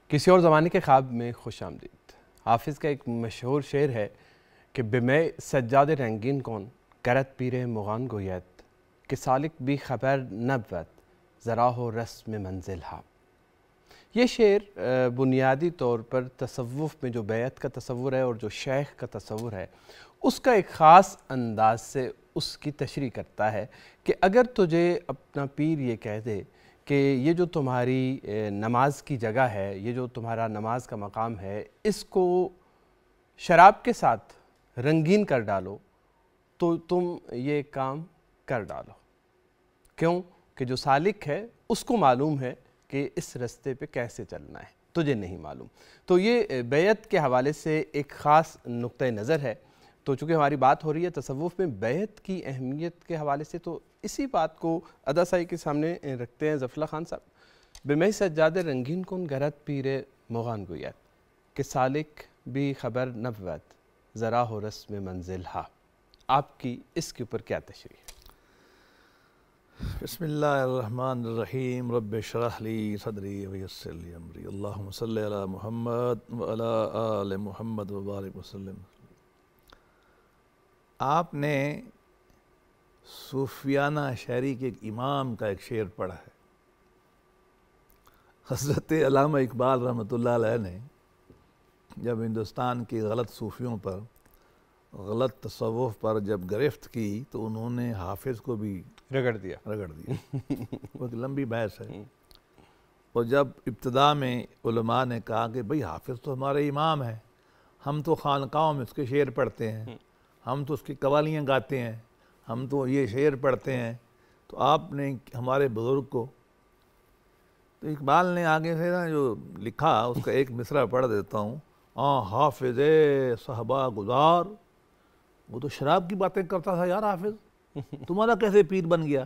کسی اور زمانے کے خواب میں خوش آمدید۔ حافظ کا ایک مشہور شعر ہے کہ بِمے سجاد رنگین کون کرت پیر مغان گوید کہ سالک بھی خبر نبود ذرا ہو رسم منزل ہا۔ یہ شعر بنیادی طور پر تصوف میں جو بیعت کا تصور ہے اور جو شیخ کا تصور ہے اس کا ایک خاص انداز سے اس کی تشریح کرتا ہے کہ اگر تجھے اپنا پیر یہ کہہ دے کہ یہ جو تمہاری نماز کی جگہ ہے، یہ جو تمہارا نماز کا مقام ہے، اس کو شراب کے ساتھ رنگین کر ڈالو تو تم یہ کام کر ڈالو۔ کیوں؟ کہ جو سالک ہے اس کو معلوم ہے کہ اس رستے پہ کیسے چلنا ہے، تجھے نہیں معلوم۔ تو یہ بیعت کے حوالے سے ایک خاص نقطہ نظر ہے۔ تو چونکہ ہماری بات ہو رہی ہے تصوف میں بیعت کی اہمیت کے حوالے سے، تو اسی بات کو ادا سائی کے سامنے رکھتے ہیں ظفر اللہ خان صاحب۔ بِمے سجاد رنگین کن گرت پیر مغان گوید کہ سالک بھی خبر نبود ذرا ہو رسم منزل ہا۔ آپ کی اس کے اوپر کیا تشریح ہے؟ بسم اللہ الرحمن الرحیم۔ رب اشرح لی صدری ویسر لی امری، اللہم صلی علی محمد وعلی آل محمد وبارک وسلم۔ آپ نے صوفیانہ شاعری کے ایک امام کا ایک شعر پڑھا ہے۔ حضرت علامہ اقبال رحمۃ اللہ علیہ نے جب ہندوستان کی غلط صوفیوں پر، غلط تصوف پر جب گرفت کی تو انہوں نے حافظ کو بھی رگڑ دیا۔ وہ ایک لمبی بحث ہے۔ اور جب ابتدا میں علماء نے کہا کہ بھئی حافظ تو ہمارے امام ہیں، ہم تو خانقاہوں میں اس کے شعر پڑھتے ہیں، ہم تو اس کی قوالیاں گاتے ہیں، ہم تو یہ شعر پڑھتے ہیں، تو آپ نے ہمارے بزرگ کو، تو اقبال نے آگے سے نا جو لکھا اس کا ایک مصرع پڑھ دیتا ہوں۔ حافظ صحبہ گزار، وہ تو شراب کی باتیں کرتا تھا یار حافظ، تمہارا کیسے پیر بن گیا؟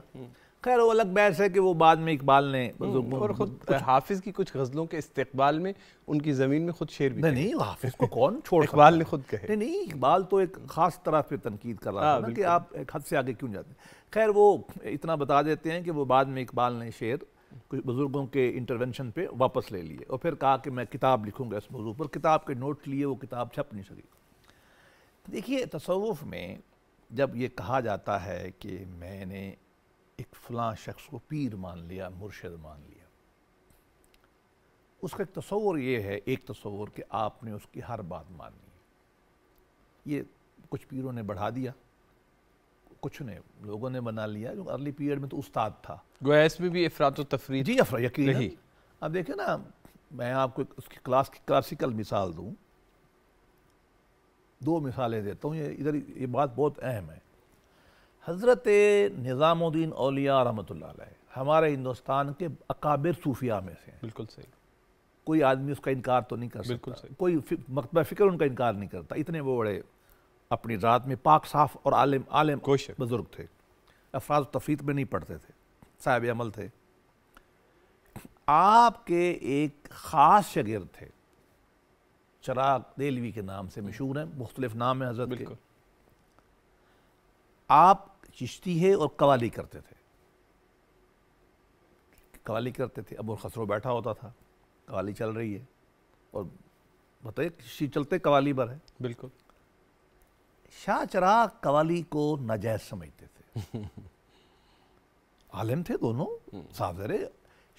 خیر وہ الگ بحث ہے کہ وہ بعد میں اقبال نے اور خود حافظ کی کچھ غزلوں کے استقبال میں ان کی زمین میں خود شعر بھی نہیں، حافظ کو کون چھوڑ سکتا؟ اقبال نے خود کہے۔ نہیں، اقبال تو ایک خاص طرح پہ تنقید کر رہا تھا کہ آپ ایک حد سے آگے کیوں جاتے ہیں۔ خیر وہ اتنا بتا دیتے ہیں کہ وہ بعد میں اقبال نے شعر کچھ بزرگوں کے انٹرونشن پہ واپس لے لیے اور پھر کہا کہ میں کتاب لکھوں گا اس موضوع پر۔ کتاب کے نوٹ لیے، وہ کتاب چھپ نہیں سکی۔ دیکھیے تصوف میں جب یہ کہا جاتا ہے کہ میں نے ایک فلاں شخص کو پیر مان لیا، مرشد مان لیا، اس کا ایک تصور یہ ہے، ایک تصور کہ آپ نے اس کی ہر بات ماننی ہے۔ یہ کچھ پیروں نے بڑھا دیا، کچھ نے لوگوں نے بنا لیا، جو ارلی پیریڈ میں تو استاد تھا۔ گویا اس میں بھی افراط و تفریط جی یقیناً۔ اب دیکھیں نا، میں آپ کو اس کی کلاسیکل مثال دوں، دو مثالیں دیتا ہوں، یہ بات بہت اہم ہے۔ حضرت نظام الدین اولیاء رحمۃ اللہ علیہ ہمارے ہندوستان کے اکابر صوفیاء میں سے ہیں۔ بالکل صحیح۔ کوئی آدمی اس کا انکار تو نہیں کر سکتا، کوئی مکتبہ فکر ان کا انکار نہیں کرتا۔ اتنے وہ بڑے اپنی ذات میں پاک صاف اور عالم بزرگ تھے، افراط و تفریط میں نہیں پڑھتے تھے، صاحب عمل تھے۔ آپ کے ایک خاص شاگرد تھے، چراغ دہلوی کے نام سے مشہور ہیں، مختلف نام ہیں حضرت کے۔ آپ چشتی ہے اور قوالی کرتے تھے، ابو الخسرو بیٹھا ہوتا تھا، قوالی چل رہی ہے اور بتائیے چشتی چلتے قوالی بر ہے۔ بالکل۔ شاہ چراغ قوالی کو ناجائز سمجھتے تھے، عالم تھے دونوں، صاف ظاہر ہے،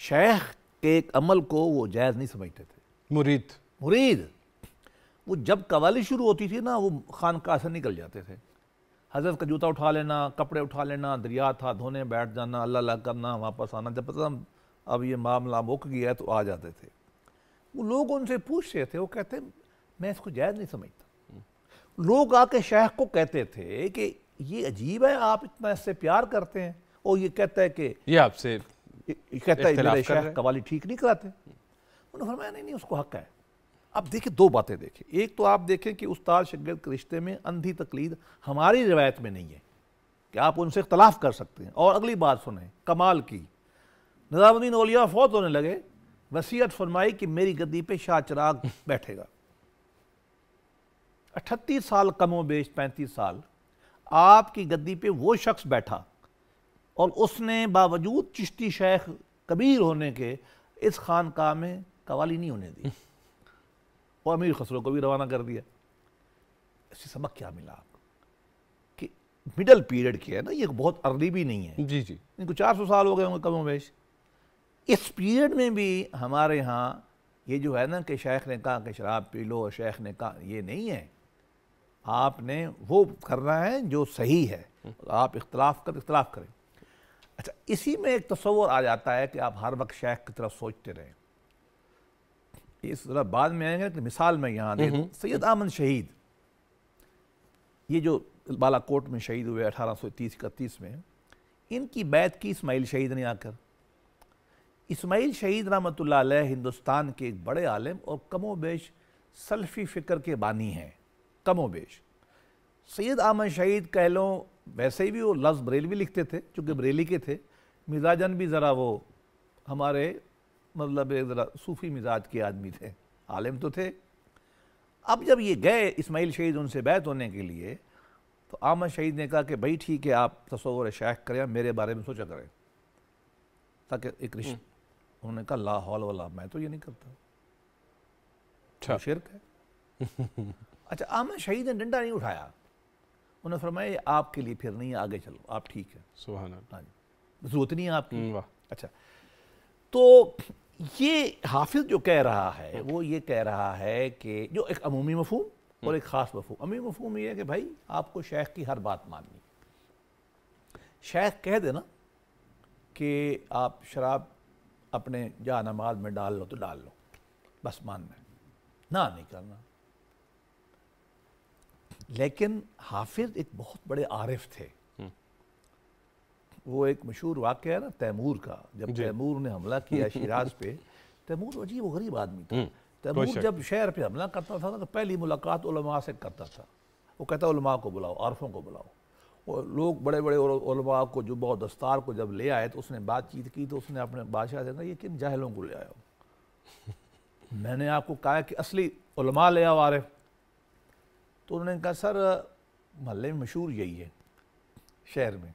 شیخ کے ایک عمل کو وہ جائز نہیں سمجھتے تھے۔ مرید وہ جب قوالی شروع ہوتی تھی نا، وہ خانقاہ سے نکل جاتے تھے۔ حضرت کا جوتا اٹھا لینا، کپڑے اٹھا لینا، دریا تھا دھونے بیٹھ جانا، اللہ اللہ کرنا، واپس آنا۔ جب پتہ اب یہ معاملہ مک گیا ہے تو آ جاتے تھے۔ وہ لوگ ان سے پوچھتے تھے، وہ کہتے میں اس کو جائز نہیں سمجھتا۔ لوگ آ کے شیخ کو کہتے تھے کہ یہ عجیب ہے، آپ اتنا اس سے پیار کرتے ہیں، اور یہ کہتا ہے کہ یہ آپ سے کہتا ہے میرے شیخ قوالی ٹھیک نہیں کراتے۔ انہوں نے فرمایا نہیں اس کو حق ہے۔ اب دیکھیں دو باتیں دیکھیں، ایک تو آپ دیکھیں کہ استاد شاگرد کے رشتے میں اندھی تقلید ہماری روایت میں نہیں ہے کہ آپ ان سے اختلاف کر سکتے ہیں۔ اور اگلی بات سنیں کمال کی، نظام الدین اولیاء فوت ہونے لگے، وصیت فرمائی کہ میری گدی پہ شاہ چراغ بیٹھے گا۔ 38 سال کم و بیش 35 سال آپ کی گدی پہ وہ شخص بیٹھا، اور اس نے باوجود چشتی شیخ کبیر ہونے کے اس خانقاہ میں قوالی نہیں ہونے دی اور امیر خسرو کو بھی روانہ کر دیا. اس سے سبق کیا ملا آپ کو کہ مڈل پیریڈ کیا ہے نا, یہ بہت ارلی بھی نہیں ہے, جی جی, ان کو 400 سال ہو گئے ہوں گے کم و بیش. اس پیریڈ میں بھی ہمارے ہاں یہ جو ہے نا کہ شیخ نے کہا کہ شراب پی لو اور شیخ نے کہا, یہ نہیں ہے. آپ نے وہ کرنا ہے جو صحیح ہے, آپ اختلاف کریں. اچھا, اسی میں ایک تصور آ جاتا ہے کہ آپ ہر وقت شیخ کی طرف سوچتے رہیں. اس ذرا بعد میں آئیں گے کہ مثال میں یہاں دے دوں. سید احمد شہید, یہ جو بالا کوٹ میں شہید ہوئے 1830-31 میں, ان کی بیعت کی اسماعیل شہید نے آ کر. اسماعیل شہید رحمۃ اللہ علیہ ہندوستان کے ایک بڑے عالم اور کم و بیش سلفی فکر کے بانی ہیں, کم و بیش. سید احمد شہید کہہ لو, ویسے بھی وہ لفظ بریلوی لکھتے تھے چونکہ بریلی کے تھے, مزاجن بھی ذرا وہ ہمارے مطلب ایک ذرا صوفی مزاج کے آدمی تھے, عالم تو تھے. اب جب یہ گئے اسماعیل شہید ان سے بیعت ہونے کے لیے, تو احمد شہید نے کہا کہ بھائی ٹھیک ہے, آپ تصور شیخ کریں, میرے بارے میں سوچا کریں, تاکہ ایک رشتہ. انہوں نے کہا لا حول ولا, میں تو یہ نہیں کرتا, شرک ہے. اچھا, احمد شہید نے ڈنڈا نہیں اٹھایا, انہوں نے فرمایا یہ آپ کے لیے پھر نہیں, آگے چلو, آپ ٹھیک ہے, سبحان اللہ, ضرورت نہیں ہے آپ کی. اچھا, تو یہ حافظ جو کہہ رہا ہے وہ یہ کہہ رہا ہے کہ جو ایک عمومی مفہوم اور ایک خاص مفہوم. عمومی مفہوم یہ ہے کہ بھائی آپ کو شیخ کی ہر بات ماننی. شیخ کہہ دے نا کہ آپ شراب اپنے جہاں نماز میں ڈال لو تو ڈال لو, بس ماننا ہے, نہ نہیں کرنا. لیکن حافظ ایک بہت بڑے عارف تھے. وہ ایک مشہور واقعہ ہے نا تیمور کا, جب تیمور نے حملہ کیا شیراز پہ. تیمور عجیب و غریب آدمی تھا. تیمور جب شہر پہ حملہ کرتا تھا نا تو پہلی ملاقات علماء سے کرتا تھا. وہ کہتا علماء کو بلاؤ, عارفوں کو بلاؤ. اور لوگ بڑے بڑے علماء کو جبہ و دستار کو جب لے آئے تو اس نے بات چیت کی, تو اس نے اپنے بادشاہ سے کہا یہ کن جاہلوں کو لے آئے ہو, میں نے آپ کو کہا کہ اصلی علماء لے آؤ عارف. تو انہوں نے کہا سر محلے میں مشہور یہی ہے شہر میں,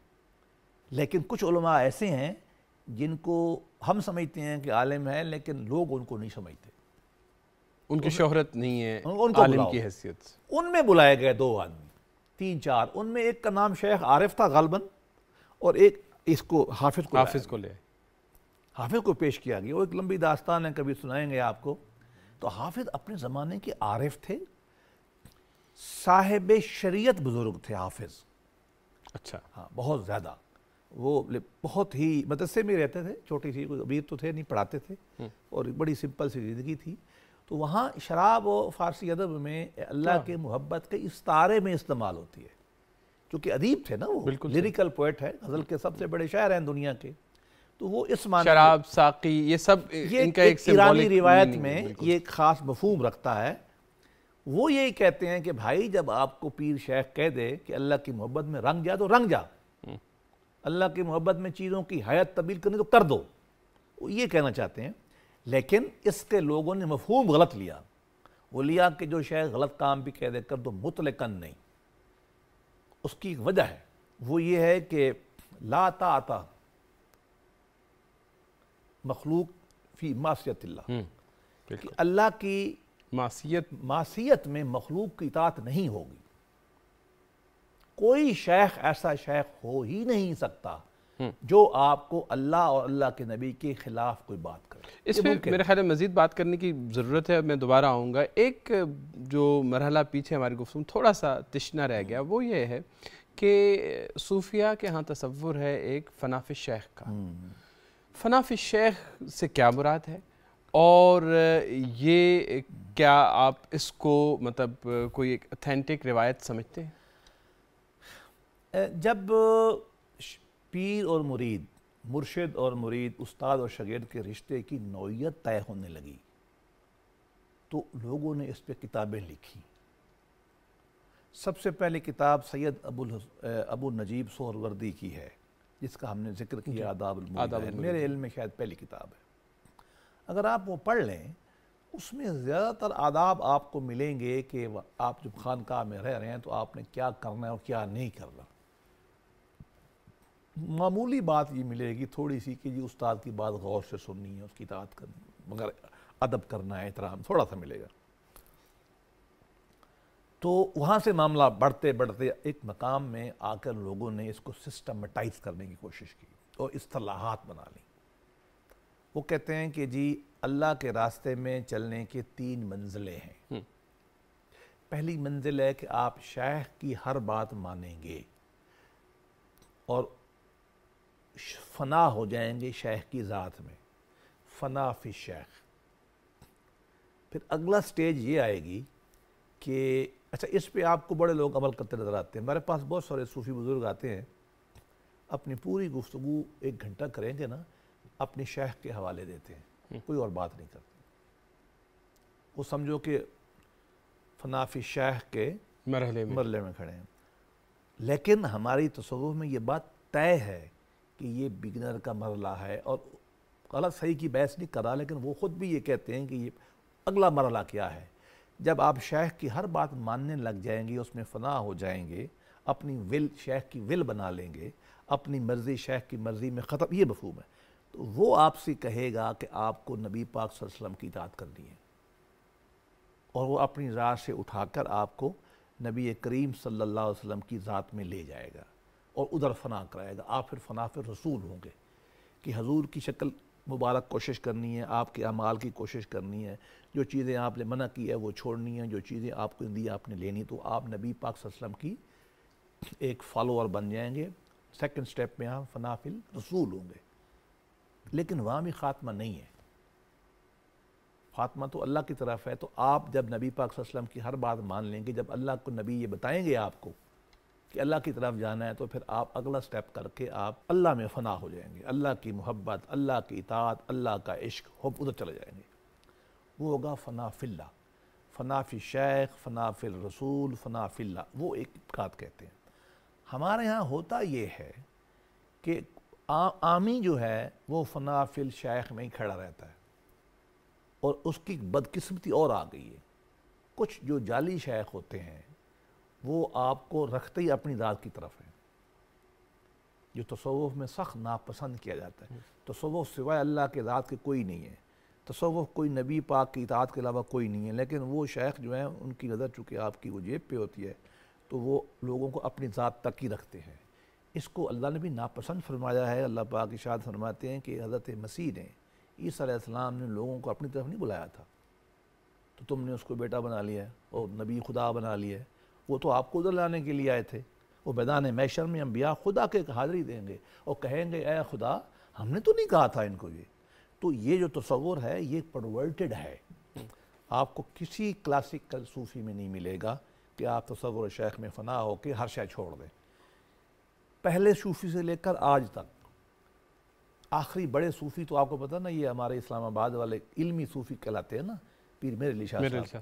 لیکن کچھ علماء ایسے ہیں جن کو ہم سمجھتے ہیں کہ عالم ہے لیکن لوگ ان کو نہیں سمجھتے, ان کی شہرت نہیں ہے عالم کی حیثیت سے. ان میں بلائے گئے 2 آدمی 3-4, ان میں ایک کا نام شیخ عارف تھا غالباً, اور ایک اس کو حافظ کو لے حافظ کو پیش کیا گیا. وہ ایک لمبی داستان ہے, کبھی سنائیں گے آپ کو. تو حافظ اپنے زمانے کے عارف تھے, صاحب شریعت بزرگ تھے حافظ. اچھا, ہاں بہت زیادہ. وہ بہت ہی مدرسے میں رہتے تھے, چھوٹی سی, کوئی امیر تو تھے نہیں, پڑھاتے تھے, اور ایک بڑی سمپل سی زندگی تھی. تو وہاں شراب و فارسی ادب میں اللہ کے محبت کے استعارے میں استعمال ہوتی ہے, کیونکہ ادیب تھے نا وہ, لیریکل پوئٹ ہے, غزل کے سب سے بڑے شاعر ہیں دنیا کے. تو وہ اس معنی شراب, ساقی, یہ سب ان کا ایک ایرانی روایت میں یہ ایک خاص مفہوم رکھتا ہے. وہ یہی کہتے ہیں کہ بھائی جب آپ کو پیر شیخ کہہ دے کہ اللہ کی محبت میں رنگ جا تو رنگ جا, اللہ کی محبت میں چیزوں کی حیات تبدیل کرنی تو کر دو, وہ یہ کہنا چاہتے ہیں. لیکن اس کے لوگوں نے مفہوم غلط لیا. وہ لیا کہ جو شیخ غلط کام بھی کہہ دے کر دو, مطلقاً نہیں. اس کی ایک وجہ ہے, وہ یہ ہے کہ لا طاعت مخلوق فی معصیت اللہ, کہ اللہ کی معصیت میں مخلوق کی اطاعت نہیں ہوگی. کوئی شیخ ایسا شیخ ہو ہی نہیں سکتا جو آپ کو اللہ اور اللہ کے نبی کے خلاف کوئی بات کرے. اس میں میرے خیال میں مزید بات کرنے کی ضرورت ہے, میں دوبارہ آؤں گا. ایک جو مرحلہ پیچھے ہماری گفتگو تھوڑا سا تشنہ رہ گیا, وہ یہ ہے کہ صوفیہ کے ہاں تصور ہے ایک فناف شیخ کا. فناف شیخ سے کیا مراد ہے, اور یہ کیا آپ اس کو مطلب کوئی ایک اتھینٹک روایت سمجھتے ہیں؟ جب پیر اور مرید, مرشد اور مرید, استاد اور شاگرد کے رشتے کی نوعیت طے ہونے لگی تو لوگوں نے اس پہ کتابیں لکھی. سب سے پہلی کتاب سید ابو نجیب سہروردی کی ہے, جس کا ہم نے ذکر کیا, آداب المرید. میرے علم میں شاید پہلی کتاب ہے. اگر آپ وہ پڑھ لیں, اس میں زیادہ تر آداب آپ کو ملیں گے کہ آپ جب خانقاہ میں رہ رہے ہیں تو آپ نے کیا کرنا ہے اور کیا نہیں کرنا. معمولی بات یہ ملے گی تھوڑی سی کہ جی استاد کی بات غور سے سننی ہے, اس کی اطاعت کرنی, مگر ادب کرنا ہے، احترام تھوڑا سا ملے گا۔ تو وہاں سے معاملہ بڑھتے بڑھتے ایک مقام میں آ کر لوگوں نے اس کو سسٹمٹائز کرنے کی کوشش کی اور اصطلاحات بنا لیں۔ وہ کہتے ہیں کہ جی اللہ کے راستے میں چلنے کے 3 منزلیں ہیں۔ پہلی منزل ہے کہ آپ شیخ کی ہر بات مانیں گے اور فنا ہو جائیں گے شیخ کی ذات میں، فنا فی شیخ۔ پھر اگلا سٹیج یہ آئے گی کہ اچھا اس پہ آپ کو بڑے لوگ عمل کرتے نظر آتے ہیں۔ ہمارے پاس بہت سارے صوفی بزرگ آتے ہیں، اپنی پوری گفتگو 1 گھنٹہ کریں گے نا، اپنی شیخ کے حوالے دیتے ہیں، کوئی اور بات نہیں کرتے۔ وہ سمجھو کہ فنا فی شیخ کے مرحلے میں کھڑے ہیں۔ لیکن ہماری تصوف میں یہ بات طے ہے کہ یہ بگنر کا مرحلہ ہے، اور غلط صحیح کی بحث نہیں کر رہا، لیکن وہ خود بھی یہ کہتے ہیں کہ یہ اگلا مرحلہ کیا ہے۔ جب آپ شیخ کی ہر بات ماننے لگ جائیں گے، اس میں فنا ہو جائیں گے، اپنی ول شیخ کی ول بنا لیں گے، اپنی مرضی شیخ کی مرضی میں ختم، یہ مفہوم ہے، تو وہ آپ سے کہے گا کہ آپ کو نبی پاک صلی اللہ علیہ وسلم کی اطاعت کرنی ہے، اور وہ اپنی ذات سے اٹھا کر آپ کو نبی کریم صلی اللہ علیہ وسلم کی ذات میں لے جائے گا اور ادھر فنا کرائے گا۔ آپ پھر فنا پھر رسول ہوں گے کہ حضور کی شکل مبارک کوشش کرنی ہے، آپ کے اعمال کی کوشش کرنی ہے، جو چیزیں آپ نے منع کی ہے وہ چھوڑنی ہیں، جو چیزیں آپ کو دی آپ نے لینی، تو آپ نبی پاک صلی اللہ علیہ وسلم کی ایک فالوور بن جائیں گے۔ سیکنڈ سٹیپ میں آپ فنا فی الرسول ہوں گے۔ لیکن وہاں بھی خاتمہ نہیں ہے، خاتمہ تو اللہ کی طرف ہے۔ تو آپ جب نبی پاک صلی اللہ علیہ وسلم کی ہر بات مان لیں گے، جب اللہ کو نبی یہ بتائیں گے آپ کو کہ اللہ کی طرف جانا ہے، تو پھر آپ اگلا سٹیپ کر کے آپ اللہ میں فنا ہو جائیں گے، اللہ کی محبت، اللہ کی اطاعت، اللہ کا عشق، حب، ادھر چلے جائیں گے۔ وہ ہوگا فنا فی اللہ، فنا فی شیخ، فنا فی الرسول، فنا فی اللہ، وہ ایک بات کہتے ہیں۔ ہمارے ہاں ہوتا یہ ہے کہ عامی جو ہے وہ فنا فی الشیخ میں ہی کھڑا رہتا ہے، اور اس کی بدقسمتی اور آ گئی ہے۔ کچھ جو جعلی شیخ ہوتے ہیں وہ آپ کو رکھتے ہی اپنی ذات کی طرف ہیں، جو تصوف میں سخت ناپسند کیا جاتا ہے۔ تصوف سوائے اللہ کے ذات کے کوئی نہیں ہے، تصوف کوئی نبی پاک کی اطاعت کے علاوہ کوئی نہیں ہے۔ لیکن وہ شیخ جو ہیں ان کی نظر چونکہ آپ کی وہ جیب پہ ہوتی ہے، تو وہ لوگوں کو اپنی ذات تک ہی رکھتے ہیں۔ اس کو اللہ نے بھی ناپسند فرمایا ہے۔ اللہ پاک ارشاد فرماتے ہیں کہ حضرت مسیح نے، عیسیٰ علیہ السلام نے لوگوں کو اپنی طرف نہیں بلایا تھا، تو تم نے اس کو بیٹا بنا لیا ہے اور نبی خدا بنا لیا ہے۔ وہ تو آپ کو ادھر لانے کے لیے آئے تھے۔ وہ میدان محشر میں انبیاء خدا کے حاضری دیں گے اور کہیں گے اے خدا ہم نے تو نہیں کہا تھا ان کو یہ۔ تو یہ جو تصور ہے یہ پرورٹڈ ہے، آپ کو کسی کلاسیکل صوفی میں نہیں ملے گا کہ آپ تصور شیخ میں فنا ہو کے ہر شے چھوڑ دیں۔ پہلے صوفی سے لے کر آج تک آخری بڑے صوفی تو آپ کو پتہ نا، یہ ہمارے اسلام آباد والے علمی صوفی کہلاتے ہیں نا، پیر میر علی شاہ صاحب،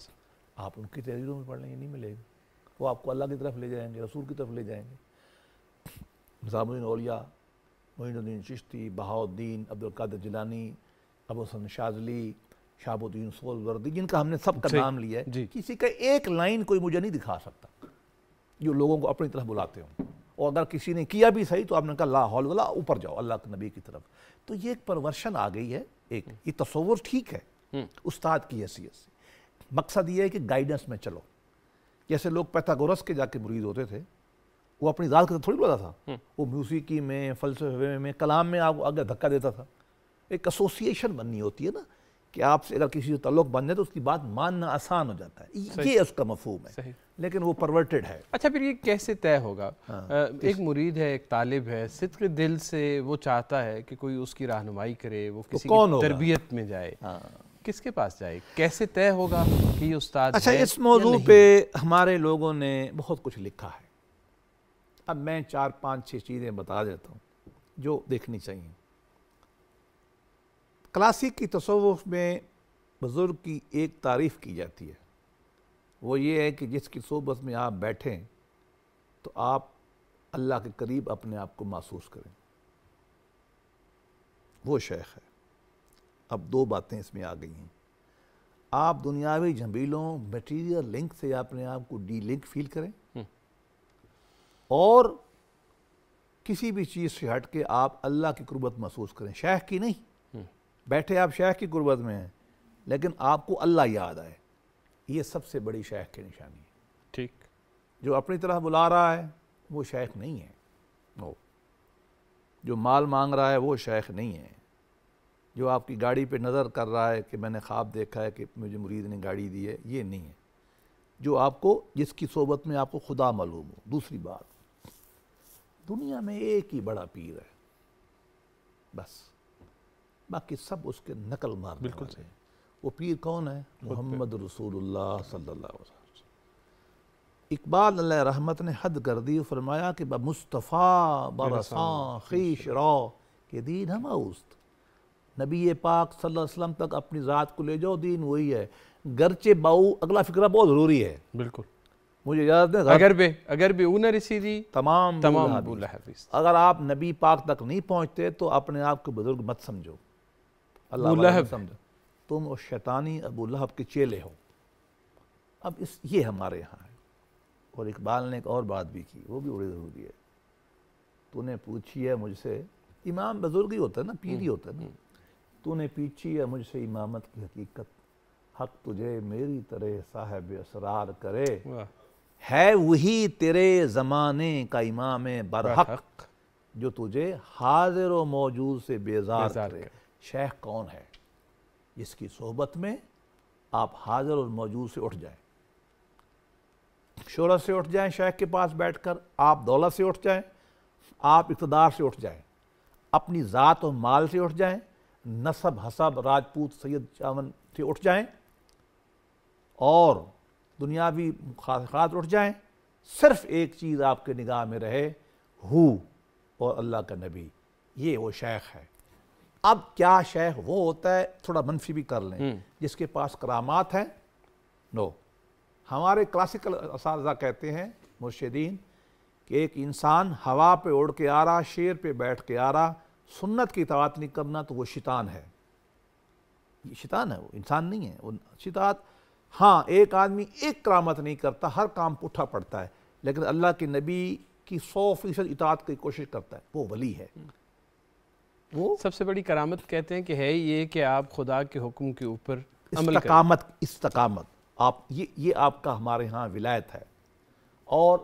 آپ ان کی تحریروں میں پڑھ لیں گے نہیں ملے گا۔ وہ آپ کو اللہ کی طرف لے جائیں گے، رسول کی طرف لے جائیں گے۔ نظام الدین اولیاء، معین الدین چشتی، بہاؤالدین، عبدالقادر جیلانی، ابو حسن شاذلی، شہاب الدین سہروردی، جن کا ہم نے سب کا نام لیا ہے، کسی کا ایک لائن کوئی مجھے نہیں دکھا سکتا جو لوگوں کو اپنی طرف بلاتے ہوں، اور اگر کسی نے کیا بھی صحیح تو آپ نے کہا لا حول ولا، اوپر جاؤ اللہ کے نبی کی طرف۔ تو یہ ایک پرورشن آ گئی ہے، ایک یہ تصور ٹھیک ہے استاد کی حیثیت سے، مقصد یہ ہے کہ گائیڈنس میں چلو۔ جیسے لوگ پیتھاگورس کے جا کے مرید ہوتے تھے، وہ اپنی ذات کا تھوڑی بولا تھا، وہ موسیقی میں، فلسفے میں، کلام میں آپ کو آگے دھکا دیتا تھا۔ ایک ایسوسیشن بننی ہوتی ہے نا، کہ آپ سے اگر کسی سے تعلق بن جائے تو اس کی بات ماننا آسان ہو جاتا ہے، یہ اس کا مفہوم ہے، لیکن وہ پرورٹڈ ہے۔ اچھا پھر یہ کیسے طے ہوگا؟ ایک مرید ہے، ایک طالب ہے، صدق دل سے وہ چاہتا ہے کہ کوئی اس کی رہنمائی کرے، وہ کسی کی تربیت میں جائے، کس کے پاس جائے؟ کیسے طے ہوگا کہ یہ استاد ہے؟ اچھا اس موضوع پہ ہمارے لوگوں نے بہت کچھ لکھا ہے۔ اب میں 4-5-6 چیزیں بتا دیتا ہوں جو دیکھنی چاہیے۔ کلاسک کی تصوف میں بزرگ کی ایک تعریف کی جاتی ہے، وہ یہ ہے کہ جس کی صحبت میں آپ بیٹھیں تو آپ اللہ کے قریب اپنے آپ کو محسوس کریں، وہ شیخ ہے۔ اب 2 باتیں اس میں آ گئی ہیں، آپ دنیاوی جھنبیلوں میٹیریل لنک سے اپنے آپ کو ڈی لنک فیل کریں، اور کسی بھی چیز سے ہٹ کے آپ اللہ کی قربت محسوس کریں، شیخ کی نہیں۔ بیٹھے آپ شیخ کی قربت میں ہیں، لیکن آپ کو اللہ یاد آئے، یہ سب سے بڑی شیخ کی نشانی ہے۔ ٹھیک، جو اپنی طرح بلا رہا ہے وہ شیخ نہیں ہے، وہ جو مال مانگ رہا ہے وہ شیخ نہیں ہے، جو آپ کی گاڑی پہ نظر کر رہا ہے کہ میں نے خواب دیکھا ہے کہ مجھے مرید نے گاڑی دی ہے، یہ نہیں ہے، جو آپ کو جس کی صحبت میں آپ کو خدا معلوم ہو۔ دوسری بات، دنیا میں ایک ہی بڑا پیر ہے بس، باقی سب اس کے نقل مارنے والے ہیں۔ وہ پیر کون ہے؟ محمد رسول اللہ صلی اللہ علیہ وسلم۔ اقبال علیہ رحمت نے حد کر دی، فرمایا کہ مصطفیٰ برساں خیش را کہ دین ہم اوست۔ نبی پاک صلی اللہ علیہ وسلم تک اپنی ذات کو لے جاؤ، دین وہی ہے۔ گرچہ باؤ اگلا فکرہ بہت ضروری ہے، بالکل مجھے یاد ہے، اگر بھی اون رسی دی تمام ابو لہب۔ اگر آپ نبی پاک تک نہیں پہنچتے تو اپنے آپ کو بزرگ مت سمجھو، اللہ والا مت سمجھو، تم اس شیطانی ابو لہب کے چیلے ہو۔ اب یہ ہمارے یہاں ہے۔ اور اقبال نے ایک اور بات بھی کی، وہ بھی بڑی ضروری ہے۔ تو نے پوچھی ہے مجھ سے، امام بزرگ ہی ہوتا ہے نا، پیر ہی ہوتا ہے نا، تو نے پوچھی ہے مجھ سے امامت کی حقیقت، حق تجھے میری طرح صاحب اسرار کرے، ہے وہی تیرے زمانے کا امام برحق جو تجھے حاضر و موجود سے بیزار کرے۔ شیخ کون ہے؟ جس کی صحبت میں آپ حاضر اور موجود سے اٹھ جائیں، شہرت سے اٹھ جائیں، شیخ کے پاس بیٹھ کر آپ دولت سے اٹھ جائیں، آپ اقتدار سے اٹھ جائیں، اپنی ذات و مال سے اٹھ جائیں، نسب حسب راجپوت سید چاون سے اٹھ جائیں، اور دنیاوی خواہشات اٹھ جائیں، صرف ایک چیز آپ کے نگاہ میں رہے، ہو اور اللہ کا نبی، یہ وہ شیخ ہے۔ اب کیا شیخ وہ ہوتا ہے، تھوڑا منفی بھی کر لیں، جس کے پاس کرامات ہیں؟ نو، ہمارے کلاسیکل اساتذہ کہتے ہیں مرشدین کہ ایک انسان ہوا پہ اڑ کے آ رہا، شیر پہ بیٹھ کے آ رہا، سنت کی اطاعت نہیں کرنا تو وہ شیطان ہے۔ یہ شیطان ہے، وہ انسان نہیں ہے، وہ شیطان۔ ہاں، ایک آدمی ایک کرامت نہیں کرتا، ہر کام پٹھا پڑتا ہے، لیکن اللہ کے نبی کی 100% اطاعت کی کوشش کرتا ہے، وہ ولی ہے۔ وہ سب سے بڑی کرامت کہتے ہیں کہ ہے یہ کہ آپ خدا کے حکم کے اوپر عمل کریں۔ استقامت آپ یہ آپ کا ہمارے ہاں ولایت ہے۔ اور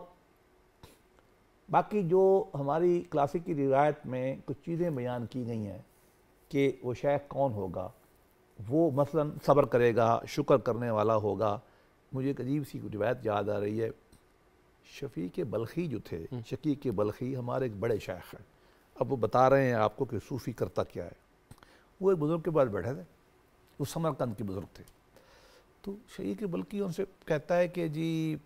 باقی جو ہماری کلاسیکی روایت میں کچھ چیزیں بیان کی گئی ہیں کہ وہ شیخ کون ہوگا، وہ مثلا صبر کرے گا، شکر کرنے والا ہوگا۔ مجھے ایک عجیب سی روایت یاد آ رہی ہے، شفیق بلخی جو تھے، شقیق بلخی ہمارے ایک بڑے شیخ ہیں، اب وہ بتا رہے ہیں آپ کو کہ صوفی کرتا کیا ہے۔ وہ ایک بزرگ کے پاس بیٹھے تھے، وہ سمرقند کے بزرگ تھے، تو شقیق بلخی ان سے کہتا ہے کہ جی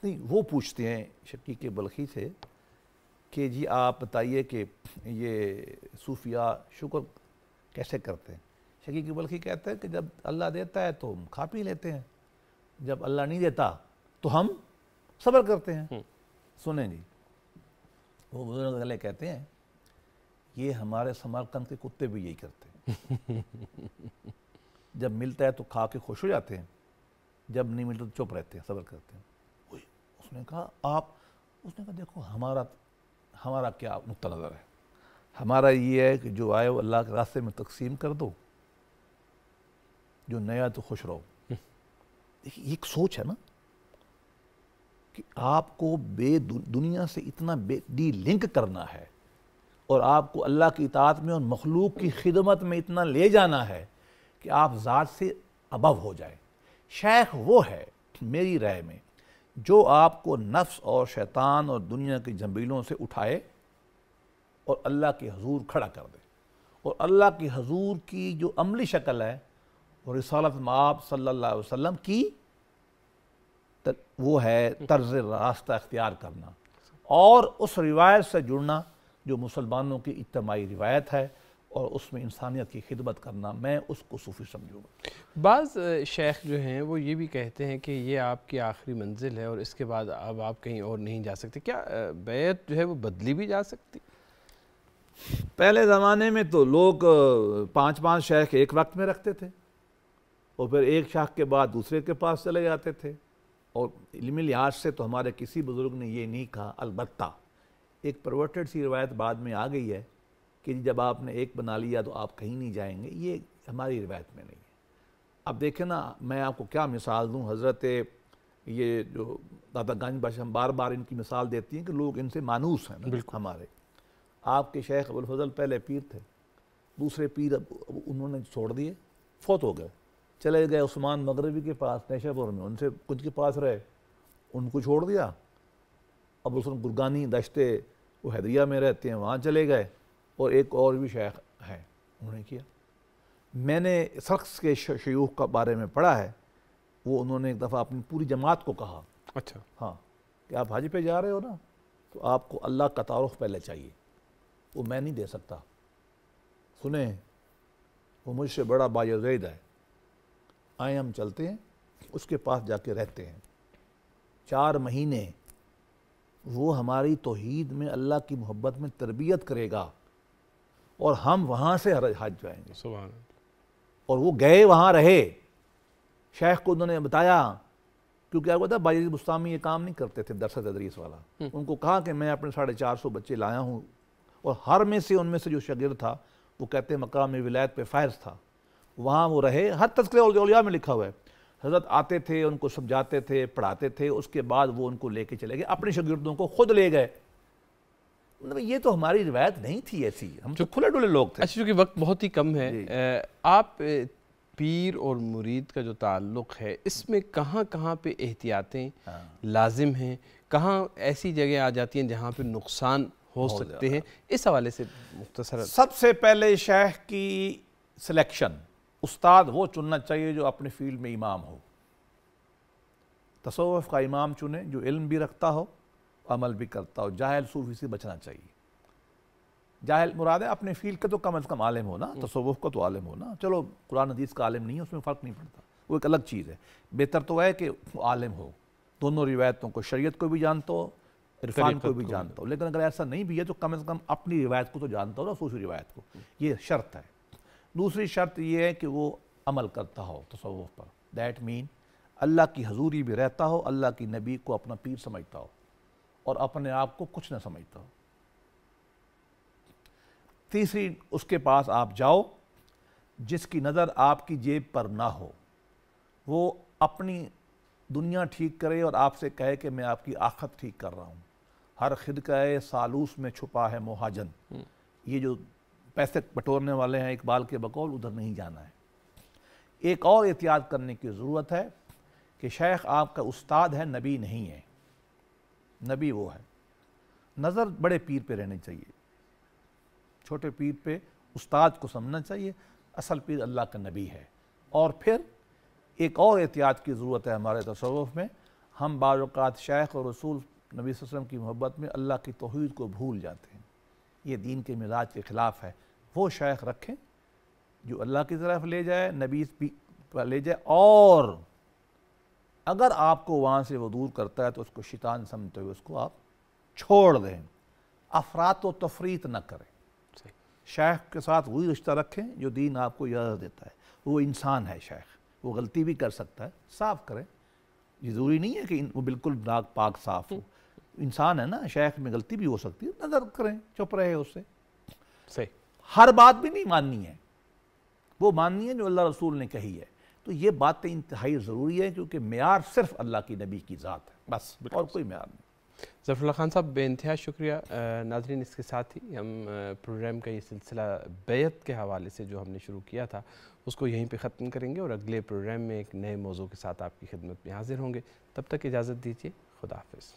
نہیں، وہ پوچھتے ہیں شقیق بلخی سے کہ جی آپ بتائیے کہ یہ صوفیاء شکر کیسے کرتے ہیں؟ شقیق بلخی کہتا ہے کہ جب اللہ دیتا ہے تو ہم کھا پی لیتے ہیں، جب اللہ نہیں دیتا تو ہم صبر کرتے ہیں۔ سنیں جی، وہ بزرگ اگلے کہتے ہیں یہ ہمارے سمرقند کے کتے بھی یہی کرتے ہیں، جب ملتا ہے تو کھا کے خوش ہو جاتے ہیں، جب نہیں ملتا تو چپ رہتے ہیں، صبر کرتے ہیں۔ اس نے کہا دیکھو ہمارا کیا نقطہ نظر ہے، ہمارا یہ ہے کہ جو آئے وہ اللہ کے راستے میں تقسیم کر دو، جو نیا تو خوش رہو۔ دیکھیے یہ ایک سوچ ہے نا کہ آپ کو دنیا سے اتنا ڈی لنک کرنا ہے، اور آپ کو اللہ کی اطاعت میں اور مخلوق کی خدمت میں اتنا لے جانا ہے کہ آپ ذات سے ابو ہو جائیں۔ شیخ وہ ہے میری رائے میں جو آپ کو نفس اور شیطان اور دنیا کی جنبیلوں سے اٹھائے اور اللہ کے حضور کھڑا کر دے، اور اللہ کے حضور کی جو عملی شکل ہے وہ رسالت مآب صلی اللہ علیہ وسلم کی وہ ہے طرز راستہ اختیار کرنا، اور اس روایت سے جڑنا جو مسلمانوں کی اجتماعی روایت ہے، اور اس میں انسانیت کی خدمت کرنا، میں اس کو صوفی سمجھوں گا۔ بعض شیخ جو ہیں وہ یہ بھی کہتے ہیں کہ یہ آپ کی آخری منزل ہے اور اس کے بعد اب آپ کہیں اور نہیں جا سکتے، کیا بیعت جو ہے وہ بدلی بھی جا سکتی؟ پہلے زمانے میں تو لوگ 5 شیخ ایک وقت میں رکھتے تھے، اور پھر ایک شیخ کے بعد دوسرے کے پاس چلے جاتے تھے، اور علمی لحاظ سے تو ہمارے کسی بزرگ نے یہ نہیں کہا۔ البتہ ایک پرورٹڈ سی روایت بعد میں آ گئی ہے کہ جب آپ نے ایک بنا لیا تو آپ کہیں نہیں جائیں گے، یہ ہماری روایت میں نہیں ہے۔ اب دیکھیں نا، میں آپ کو کیا مثال دوں، حضرت یہ جو دادا گنج بخش ہم بار بار ان کی مثال دیتی ہیں کہ لوگ ان سے مانوس ہیں ہمارے۔ آپ کے شیخ ابوالفضل پہلے پیر تھے، دوسرے پیر انہوں نے چھوڑ دیے، فوت ہو گئے، چلے گئے عثمان مغربی کے پاس نیشا پور میں، ان سے کچھ کے پاس رہے، ان کو چھوڑ دیا۔ اب حسن گرگانی دشتے وہ حیدریہ میں رہتے ہیں، وہاں چلے گئے، اور ایک اور بھی شیخ ہیں، انہوں نے کیا۔ میں نے سرخس کے شیوخ کا بارے میں پڑھا ہے، وہ انہوں نے ایک دفعہ اپنی پوری جماعت کو کہا، اچھا ہاں کہ آپ حج پہ جا رہے ہو نا، تو آپ کو اللہ کا تعارف پہلے چاہیے، وہ میں نہیں دے سکتا، سنیں وہ مجھ سے بڑا باعزید ہے، آئیں ہم چلتے ہیں، اس کے پاس جا کے رہتے ہیں 4 مہینے، وہ ہماری توحید میں اللہ کی محبت میں تربیت کرے گا، اور ہم وہاں سے حج جائیں گے۔ سبحان اللہ۔ اور وہ گئے، وہاں رہے، شیخ کو انہوں نے بتایا، کیونکہ آپ کو پتا باجید بستامی یہ کام نہیں کرتے تھے درس تدریس والا، ان کو کہا کہ میں اپنے 450 بچے لایا ہوں، اور ہر میں سے ان میں سے جو شاگرد تھا وہ کہتے ہیں مقام ولایت پہ فائز تھا، وہاں وہ رہے، ہر تذکرہ اولیاء میں لکھا ہوا ہے، حضرت آتے تھے، ان کو سمجھاتے تھے، پڑھاتے تھے، اس کے بعد وہ ان کو لے کے چلے گئے، اپنے شاگردوں کو خود لے گئے۔ یہ تو ہماری روایت نہیں تھی ایسی، ہم تو کھلے ڈولے لوگ تھے۔ اچھا، چونکہ وقت بہت ہی کم ہے، آپ پیر اور مرید کا جو تعلق ہے اس میں کہاں کہاں پہ احتیاطیں لازم ہیں، کہاں ایسی جگہ آ جاتی ہیں جہاں پہ نقصان ہو سکتے ہیں، اس حوالے سے مختصر۔ سب سے پہلے شیخ کی سلیکشن، استاد وہ چننا چاہیے جو اپنے فیلڈ میں امام ہو، تصوف کا امام چنے جو علم بھی رکھتا ہو، عمل بھی کرتا ہو، جاہل صوفی سے بچنا چاہیے۔ جاہل مراد ہے اپنے فیلڈ کا تو کم از کم عالم ہونا، تصوف کا تو عالم ہونا، چلو قرآن حدیث کا عالم نہیں ہے، اس میں فرق نہیں پڑتا، وہ ایک الگ چیز ہے، بہتر تو ہے کہ وہ عالم ہو، دونوں روایتوں کو، شریعت کو بھی جانتا ہو، عرفان کو بھی جانتا ہو، لیکن اگر ایسا نہیں بھی ہے تو کم از کم اپنی روایت کو تو جانتا ہو نا، صوفی روایت کو، یہ شرط ہے۔ دوسری شرط یہ ہے کہ وہ عمل کرتا ہو تصوف پر، دیٹ مین اللہ کی حضوری بھی رہتا ہو، اللہ کی نبی کو اپنا پیر سمجھتا ہو، اور اپنے آپ کو کچھ نہ سمجھتا ہو۔ تیسری، اس کے پاس آپ جاؤ جس کی نظر آپ کی جیب پر نہ ہو، وہ اپنی دنیا ٹھیک کرے اور آپ سے کہے کہ میں آپ کی آخرت ٹھیک کر رہا ہوں۔ ہر خرقہ سالوس میں چھپا ہے مہاجن، یہ جو پیسے بٹورنے والے ہیں اقبال کے بقول، ادھر نہیں جانا ہے۔ ایک اور احتیاط کرنے کی ضرورت ہے کہ شیخ آپ کا استاد ہے، نبی نہیں ہے، نبی وہ ہے، نظر بڑے پیر پہ رہنی چاہیے، چھوٹے پیر پہ استاد کو سمجھنا چاہیے، اصل پیر اللہ کا نبی ہے۔ اور پھر ایک اور احتیاط کی ضرورت ہے ہمارے تصوف میں، ہم بعض اوقات شیخ اور رسول نبی صلی اللہ علیہ وسلم کی محبت میں اللہ کی توحید کو بھول جاتے ہیں، یہ دین کے مزاج کے خلاف ہے۔ وہ شیخ رکھیں جو اللہ کی طرف لے جائے، نبی پر لے جائے، اور اگر آپ کو وہاں سے وہ دور کرتا ہے تو اس کو شیطان سمجھتے ہوئے اس کو آپ چھوڑ دیں، افراط و تفریط نہ کریں۔ شیخ کے ساتھ وہی رشتہ رکھیں جو دین آپ کو اجازت دیتا ہے، وہ انسان ہے شیخ، وہ غلطی بھی کر سکتا ہے، صاف کریں، یہ ضروری نہیں ہے کہ وہ بالکل ناک پاک صاف ہو، انسان ہے نا، شیخ میں غلطی بھی ہو سکتی ہے، نظر کریں، چپ رہے اس سے۔ صحیح، ہر بات بھی نہیں ماننی ہے، وہ ماننی ہے جو اللہ رسول نے کہی ہے، تو یہ باتیں انتہائی ضروری ہے، کیونکہ معیار صرف اللہ کی نبی کی ذات ہے، بس، اور کوئی معیار نہیں۔ ظفر اللہ خان صاحب، بے انتہا شکریہ۔ ناظرین، اس کے ساتھ ہی ہم پروگرام کا یہ سلسلہ بیعت کے حوالے سے جو ہم نے شروع کیا تھا اس کو یہیں پہ ختم کریں گے، اور اگلے پروگرام میں ایک نئے موضوع کے ساتھ آپ کی خدمت میں حاضر ہوں گے۔ تب تک اجازت دیجیے، خدا حافظ۔